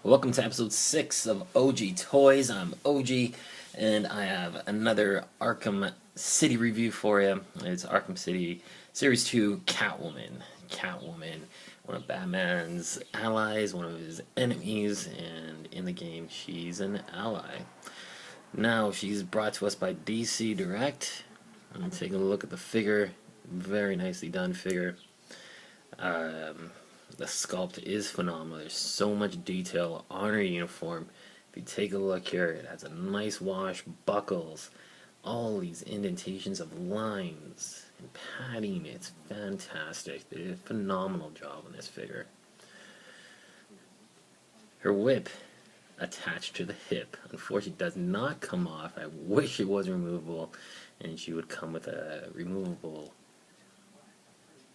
Welcome to episode 6 of OG Toys. I'm OG, and I have another Arkham City review for you. It's Arkham City Series 2 Catwoman. Catwoman, one of Batman's allies, one of his enemies, and in the game, she's an ally. Now, she's brought to us by DC Direct. I'm taking a look at the figure. Very nicely done figure. The sculpt is phenomenal. There's so much detail on her uniform. If you take a look here, it has a nice wash, buckles, all these indentations of lines and padding. It's fantastic. They did a phenomenal job on this figure. Her whip attached to the hip, unfortunately, does not come off. I wish it was removable, and she would come with a removable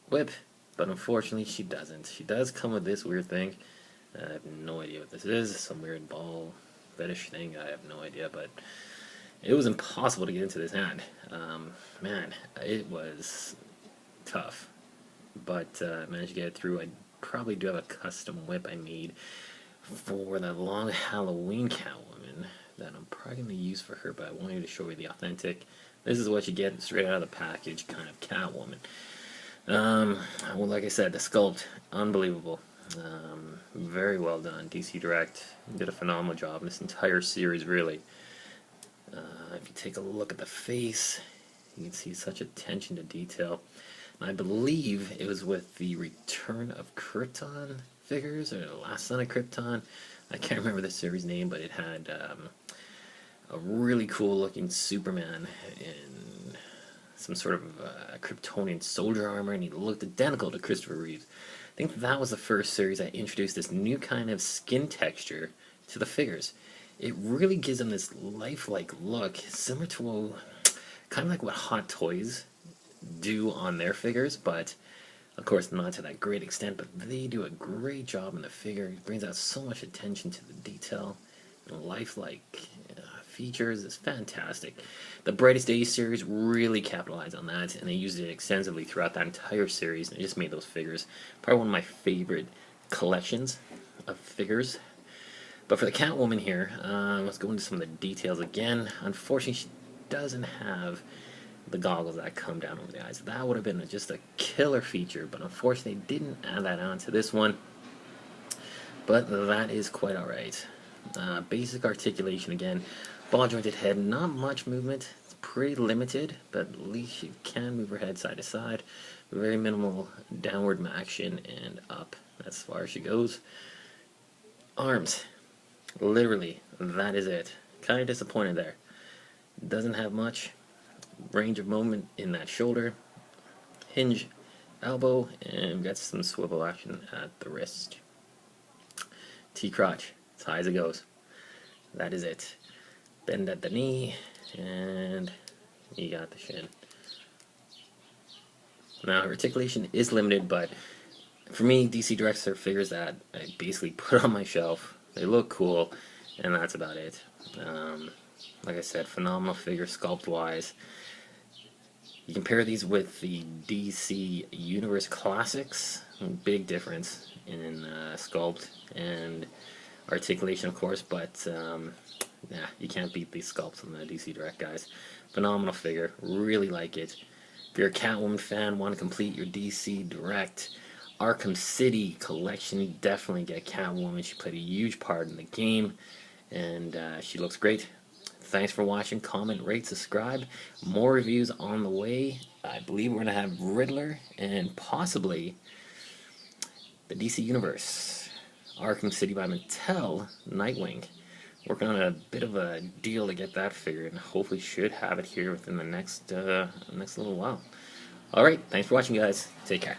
whip. But unfortunately, she doesn't. She does come with this weird thing. I have no idea what this is. Some weird ball fetish thing. I have no idea. But it was impossible to get into this hand. Man, it was tough. But I managed to get it through. I probably do have a custom whip I made for the long Halloween Catwoman that I'm probably going to use for her. But I wanted to show you the authentic. This is what you get straight out of the package kind of Catwoman. Well, like I said, the sculpt, unbelievable. Very well done. DC Direct did a phenomenal job in this entire series, really. If you take a look at the face, you can see such attention to detail. And I believe it was with the Return of Krypton figures, or the Last Son of Krypton. I can't remember the series name, but it had a really cool looking Superman in some sort of Kryptonian soldier armor, and he looked identical to Christopher Reeves. I think that was the first series that introduced this new kind of skin texture to the figures. It really gives them this lifelike look, similar to kind of like what Hot Toys do on their figures, but of course not to that great extent. But they do a great job in the figure. It brings out so much attention to the detail and lifelike features. Is fantastic. The Brightest Days series really capitalized on that, and they used it extensively throughout that entire series, and it just made those figures probably one of my favorite collections of figures. But for the Catwoman here, let's go into some of the details again. Unfortunately, she doesn't have the goggles that come down over the eyes. That would have been just a killer feature, but unfortunately they didn't add that on to this one. But that is quite alright. Basic articulation again. Ball jointed head, not much movement. It's pretty limited, but at least she can move her head side to side. Very minimal downward action and up as far as she goes. Arms. Literally, that is it. Kind of disappointed there. Doesn't have much range of movement in that shoulder. Hinge elbow, and got some swivel action at the wrist. T-crotch, as high as it goes. That is it. Bend at the knee, and you got the shin. Now, articulation is limited, but for me, DC Directs are figures that I basically put on my shelf. They look cool, and that's about it. Like I said, phenomenal figure sculpt-wise. You compare these with the DC Universe Classics, big difference in sculpt and articulation, of course, but yeah, you can't beat these sculpts on the DC Direct, guys. Phenomenal figure, really like it. If you're a Catwoman fan, want to complete your DC Direct Arkham City collection, definitely get Catwoman. She played a huge part in the game, and she looks great. Thanks for watching. Comment, rate, subscribe. More reviews on the way. I believe we're going to have Riddler and possibly the DC Universe Arkham City by Mattel Nightwing. Working on a bit of a deal to get that figure, and hopefully should have it here within the next little while. Alright, thanks for watching, guys. Take care.